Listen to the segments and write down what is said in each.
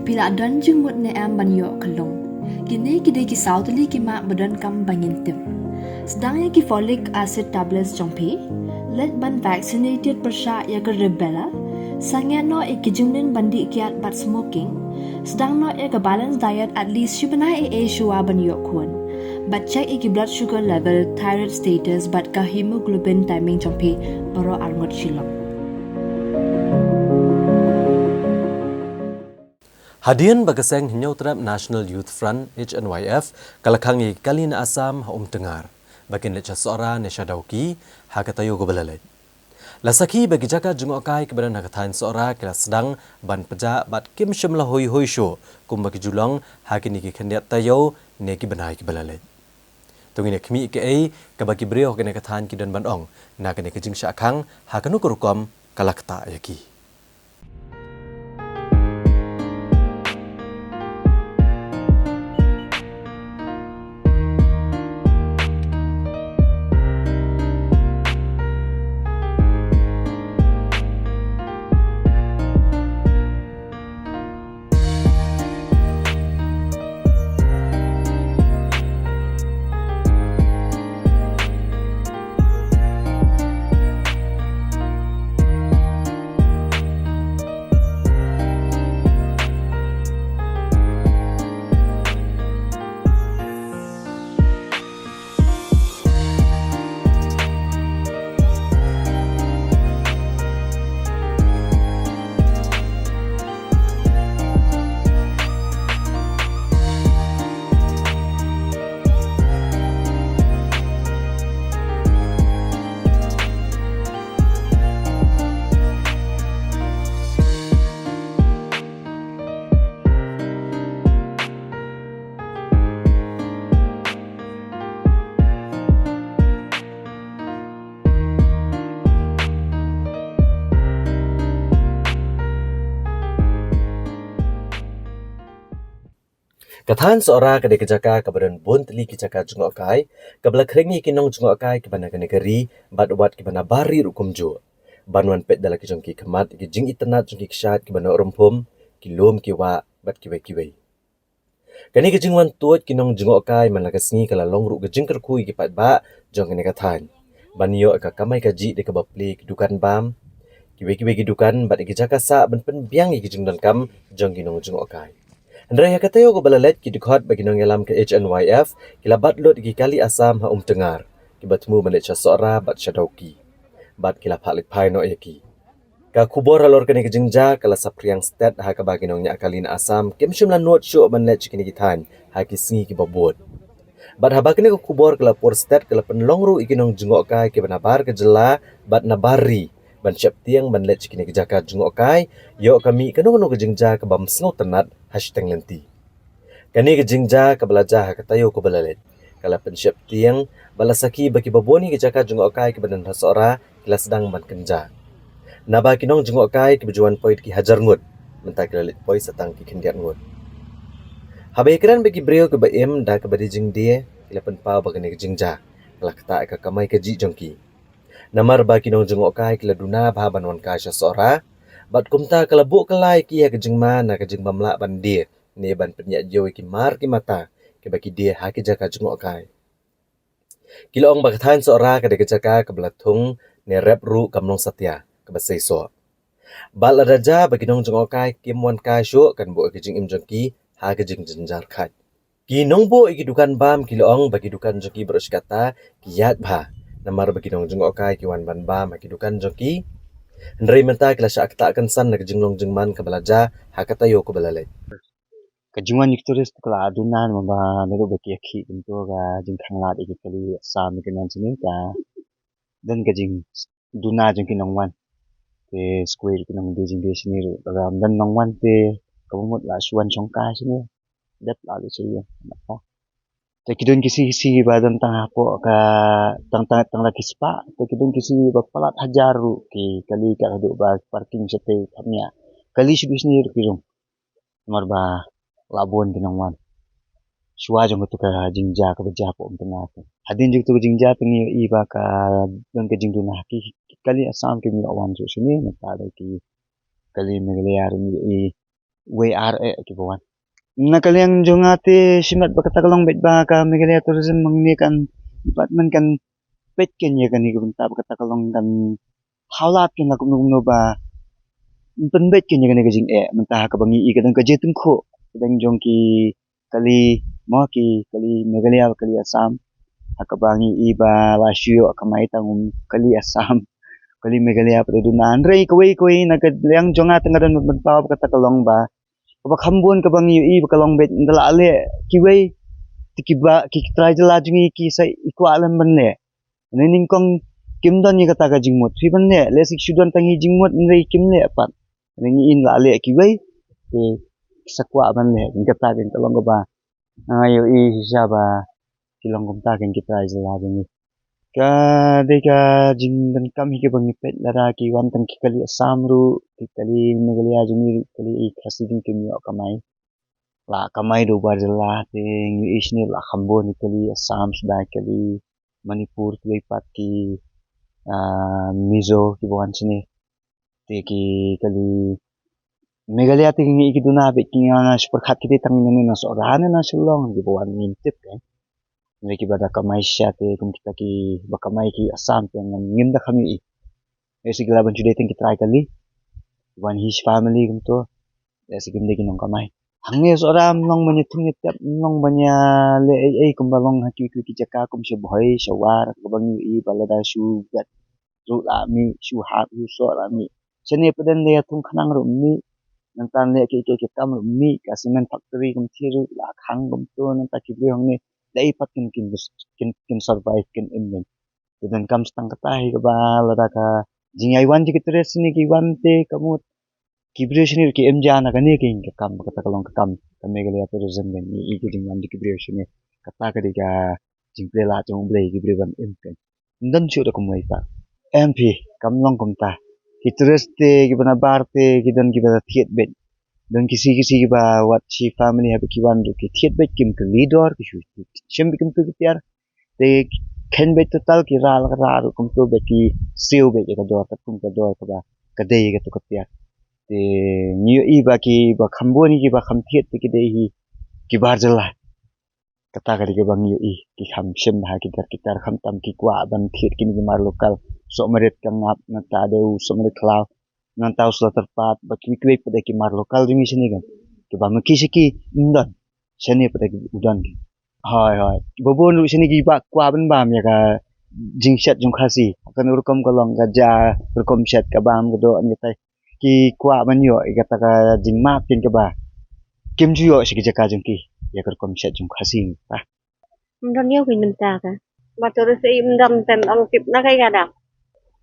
pila dan jengmut ne am banyo kalong. Kini kide ki sautli ki mak badan kam bangintim. Sedangnya ki folic acid tablets jongpi, let ban vaccinated persya ya ke rebella, sangya no ikijungnin bandi kiat bat smoking, sedang no ya ke balance diet at least syubenai shua banyo kun. But check iki blood sugar level, thyroid status, but ka hemoglobin timing jongpi baro arngot shilong. Hadien bagaseng hinyotrap National Youth Front HNYF kalakhangi kalin Assam Tengar bakin lecha Sohra ne Shadauki hakatayo gobelalait. Lasaki bagi jaka Jngohkai kebadan hakatain Sohra kala sedang ban peja bat kim shimla hoi hoi sho kum bagi julong hakini ki khendiat tayo ne ki banai ki belalait. Tungine kmi ke ai kabagi brio kene katain ki dan banong na kene ke Jingkhang hakanu kurukom kala Ktah yaki. Kathan Sohra kade kejaka kabadan bon teli kejaka Jngohkai kabla krengi kinong Jngohkai kibana negeri bat kibana bari rukum jo banwan pet dala kijong ki kemat ki jing itnat jong ki kshat kibana rompom kilom kiwa bat kiwe kani ki jingwan tuot kinong Jngohkai manlagasngi kala longruk ki jing kerkui ki pat ba jong kene kathan banyo ka kamai kaji de kabapli dukan bam kiwe ki dukan bat ki jaka sa ban pen biang ki jing dan kam jong kinong Jngohkai. Andrea katayo ko balalet ki dukhat bagi nong yalam ke HNYF kila batlot ki kali Assam Tengar ki batmu manet Sohra bat Shadauki bat kila phalik phai no yaki ka kubor alor kani Kynjah kala sapriang stat ha ka bagi nong nya kalin Assam kem shimla not sho manet kini kithan ha ki singi ki babot bat ha bakni ko kubor kala por stat kala penlongru ikinong Jngohkai ki banabar ke jela bat nabari ban syap tiang ban let kini kejaka Jngohkai yo kami kanong ke Kynjah ke bam sngo tenat hashtag lenti kani ke Kynjah ke belajar katayo ko belalet kala pensyap tiang balasaki bagi baboni kejaka Jngohkai ke badan Sohra kila sedang ban Kynjah naba kinong Jngohkai ke bejuan poit ki hajar ngut mentak kila lit poi satang ki kendiat ngut habai keran bagi brio ke baim da ke badi jing dia kila penpau bagani ke Kynjah kala Ktah ke kamai ke ji jongki namar ba kinong Jngohkai kila duna ba banwan ka Sohra bat kumta kala bu kalai ki ya ke jingma na ke jingbam la ban dia ne ban penyak jo ki mar ki mata ke bagi dia ha ki jaka Jngohkai kila ong bakathan Sohra ke de jaka ke belatung ne rep ru kamnong satya ke basai so bal raja bagi nong Jngohkai kim wan ka sho kan bu ke jing im jongki ha ke jing jenjar khat ki nong bu iki dukan bam kila ong bagi dukan jongki beros kata ki yat ba namar bagi nong Jngohkai ki wan ban bam ha ki dukan jongki Ndrei menta kila Shah Ktah kansan na jinglong jingman ka balaja hakatayo ko balalay. Kajungan nikturis kala adunan maba nero beki akhi into ga Jingkhang lat iki kali Assam kinan sini ka dan kajing duna jing kinongwan te square kinong dijing de sini ro ram dan nongwan te kamut la suan songka sini dat la lu sini apa te kidun kisi badan tang ko ka tang la kispa te kidun kisi bakpalat hajaru ki kali ka hadu ba parking sete kamya kali sibis ni kirong marba labon kinongwan suwa jong tu ka Kynjah ka bajah po tengah tu hadin juk tu Kynjah pengi iba ka dan ke jingduna ki kali Assam ki mi awan su sini mata ki kali megliar mi WRA kibawan. Nakaliang jongate simat bakatakalong bet ba ka Megalia Tourism mangni kan department kan pet ken ya kan ikubunta bakatakalong kan haulat ken lakum ba pen bet ken ya kan gajing mentah ka bangi i kadang kaje tungko kadang jong ki kali mo ki kali Megalia kali Assam hakabangi i ba lasyo kamai tangum kali Assam kali Megalia pedunan rei koi nakaliang jongate ngadan mentah bakatakalong ba Kaba kambun kabang i bakalong bet ndala ale kiwei tikiba ki try jala jungi ki sa ikwa alam banle nening kong kimdon ni kata ka jingmut fi banle le sik sudon tangi jingmut nrei kimle apat nengi in la ale kiwei te sakwa banle kata ken kalong ba ayo i saba kilong kumta ken ki try jala jungi ka de ka jing dan kam hi ke bang pet lara ki wan tang ki kali samru ki kali megalia jungi kali i khasi jing kimyo kamai la kamai do barjala te isni la khambo nikali Assam sudai kali Manipur kali pati Mizo ki bukan sini te ki kali Meghalaya te ngi ki duna be ki nga super khat ki tang ni na Sohra na sulong ki bukan ngintip kan lagi pada kamai Shah te kum kita ki bakamai ki Assam te ngim da khami e sigla ban jude teng ki try kali one his family kum to e sigim de ki nong kamai hangne Sohra nong banya thung tap nong banya le ei kum balong ha ki jaka kum se bhoi sawar kabang i balada shu gat ru la mi shu ha u so la mi chene padan le thung khanang ru mi nang tan le ki kam ru mi ka cement factory kum thiru la khang kum to nang ta ki bi hong ne dai pat kin survive kin immen dan kam stang kata hi ka ba lada ka jingai wan ji kitres ni ki wan te kamut kibration ki emja na kane ki kam kata kalong kam ka Megalia tourism ben i ki jing wan ji kibration kata ka diga jingple la jong ble ki ban impen dan chu da kumai ta MP kam long kum ta kitres te ki bana bar te ki dan ki ba thiet bet dan kisi ki ba what she family have ki wan do ki thiet bet kim ki leader ki shu shem kim tu tiar te ken bet total ki ral kum tu bet ki siu bet ka do ta kum ka do ka ba ka dei ka to ka tiar te niu i ba ki ba khambo ni ki ba kham thiet te ki dei hi ki bar jala kata ka ki ba niu i ki kham shem ha ki tar kham tam ki kwa ban thiet ki ni mar lokal so meret ka ngap na ta de u so meret khlaw nan taw sla tar pat ba ki kwek pa de ki mar lokal jingi sini kan ki ba maki siki indon sene pa de udan ki hai bobon ru sini ki ba kwa ban bam ya ka jingshat jung khasi kan urkom kolong ka ja urkom shat ka bam ka do an tai ki kwa ban yo i kata ka jingma pin ka ba kim ju yo siki jaka jung ki ya urkom shat jung khasi ta Mendon yo kin menta ka. Ba terus i mendon ten ong tip na kai kada.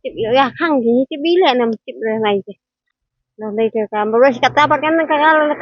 Tip yo ya khang gi tip bile nam tip re mai ke. Na dei ke ka beres kata pat kan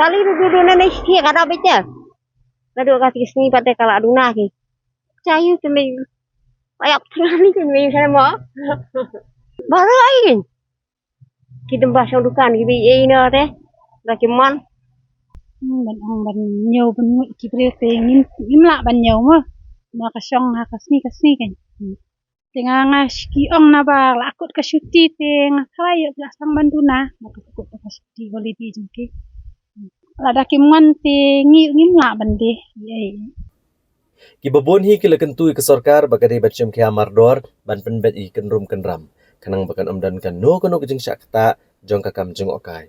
kali du na nei sia kada bece. Kado ka kisni pate kala aduna ki. Cayu te me ayak trani ke me sana mo. Baru ai. Kita bahasa dukan ki bi e no te. Ra ki mon. Ban hong ban nhiều ban ngụy ki bre te ngim la ban nhiều mà ka song ha kasni kan tenga nga ki ong na ba la kut ka shuti te nga kala yo la sang banduna na ka kut ka shuti holiday jengki la da kim ngan te ngim la ban de ye Ki babon hi kila kentu ke sarkar bagade bacem ke amardor ban penbet i kenrum kenram kanang bakan omdan kan no kono jing syak Ktah jong kakam Jngohkai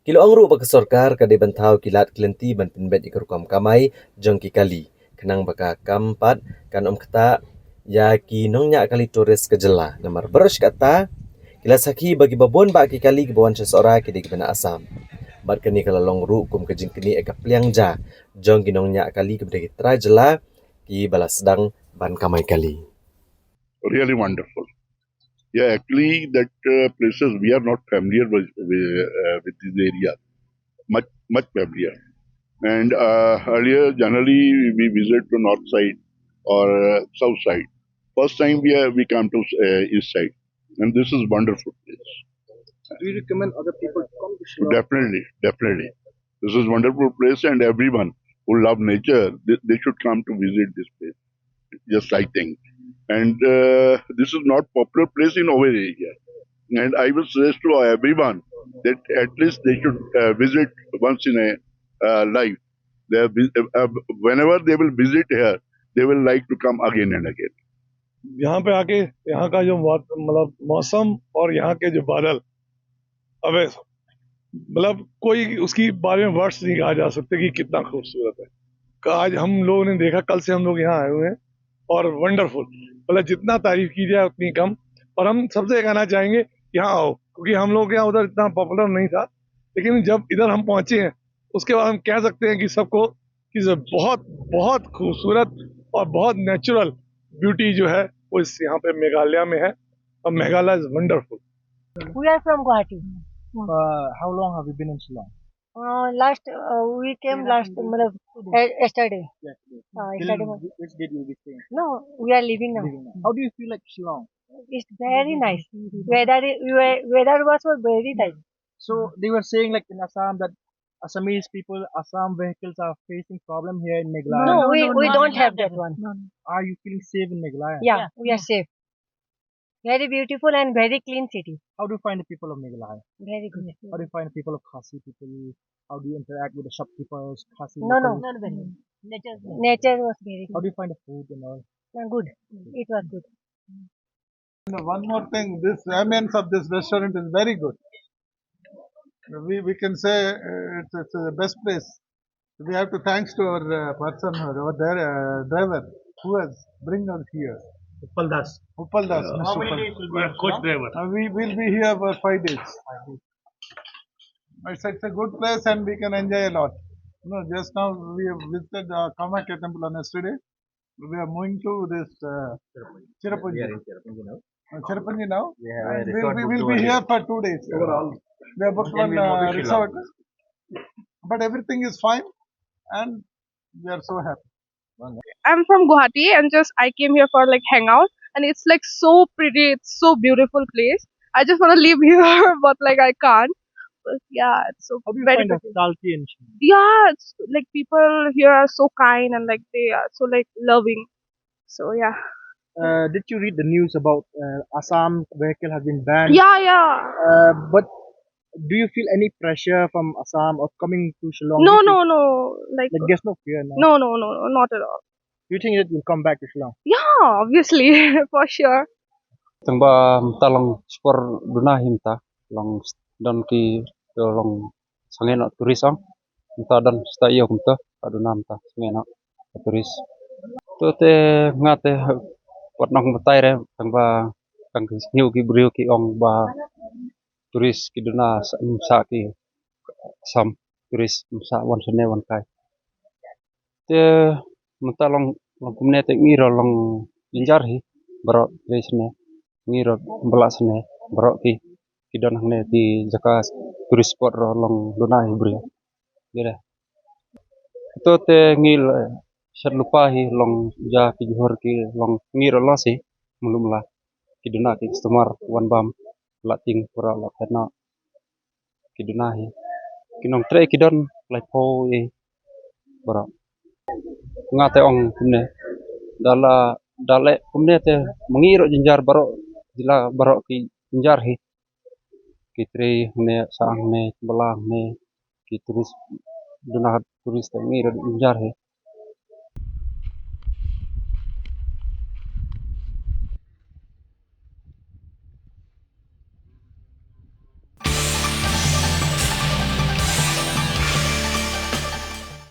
kilo angru bak sarkar kade bantau kilat klenti ban penbet i kerukam kamai jong ki kali kanang baka kampat kan Ktah ya ki nongnya kali turis ke jela namar berush Ktah kila sakhi bagi babon ba ki kali ke bawan Sohra ki di bana Assam bat kani kala long ru kum ke jing kini eka pliangja jong ginongnya kali ke bagi trajela ki balas sedang ban kamai kali really wonderful. Yeah, actually, that places we are not familiar with this area, much familiar. And earlier, generally, we visit to north side or south side. First time we come to east side, and this is wonderful place. Do you recommend other people to come to Shillong? Definitely. This is wonderful place, and everyone who love nature, they should come to visit this place. Just I think. And this is not popular place in our area. And I will suggest to everyone that at least they should visit once in a life. They have, whenever they will visit here, they will like to come again and again. यहाँ पे आके यहाँ का जो मतलब मौसम और यहाँ के जो बादल, अबे मतलब कोई उसकी बारे में वर्ड्स नहीं कहा जा सकते कि कितना खूबसूरत है। आज हम लोगों ने देखा, कल से हम लोग यहाँ आए हुए हैं और वंडरफुल, मतलब जितना तारीफ की जाए उतनी कम। और हम सबसे कहना चाहेंगे यहाँ आओ, क्योंकि हम लोग यहाँ उधर इतना पॉपुलर नहीं था, लेकिन जब इधर हम पहुंचे हैं उसके बाद हम कह सकते हैं कि सबको कि बहुत बहुत खूबसूरत और बहुत नेचुरल ब्यूटी जो है वो इस यहाँ पे मेघालय में है, और Meghalaya is wonderful. We are from Guwahati. How long have you been in Shillong? We came yesterday. Yesterday. Which date you will be staying? No, we are leaving now. How do you feel like Shillong? It's very nice. Weather was very nice. So they were saying like in Assam that Assamese people, Assam vehicles are facing problem here in Meghalaya. No, we don't have that one. Are you feeling safe in Meghalaya? Yeah, we are safe. Very beautiful and very clean city. How do you find the people of Meghalaya? Very good. How do you find the people of Khasi people? How do you interact with the shopkeepers, Khasi No, locals? not very good. Nature was very How good. do you find the food and all? Good. It was good. One more thing, this ambience of this restaurant is very good. We can say it's the best place. We have to thanks to our person or our driver who has bring us here. Uppaldas. Uppaldas. How many days will be Coach driver. We will be here for 5 days. It's a good place and we can enjoy a lot. Just now we have visited Kamakya temple on yesterday. We are moving to this Cherrapunji. We are in Cherrapunji now. Cherrapunji now. Yeah, And we will be here for 2 days overall. We have booked one resort. But everything is fine and we are so happy. I'm from Guwahati and I came here for like hangout, and it's like so pretty. It's so beautiful place. I just want to live here, but like I can't. But yeah, it's so How do you very find the pretty. Salty and Shillong? Yeah, it's like people here are so kind and like they are so like loving. So yeah. Did you read the news about Assam vehicle has been banned? Yeah. But do you feel any pressure from Assam of coming to Shillong? No. Like there's no fear now. No, not at all. Do you think that you'll come back to Shillong? Yeah, obviously, for sure. Tengba talong spor duna himta long don ki long sangena turisang himta dan sta iyo kumta aduna himta sangena turis to te ngate wat nong matai re tengba tang hiu ki brio ki ong ba turis ki duna sa ki sam turis sa wan sene wan kai te mata long kumne te ngiro long linjar hi baro resne ngiro belasne baro ki don hangne ti jaka turis spot ro long dona hibrio gede to te ngil sat lupa hi long ja ki johor ki long ngiro losi mulumla ki dona ki customer wan bam lating pura la kana ki dona hi kinong tre ki don lai po e baro ngate ong kumne dale kumne te mengiro jinjar baro jila baro ki jinjar hi kitri ne sang ne belang ne ki turis duna turis te ngiro jinjar hi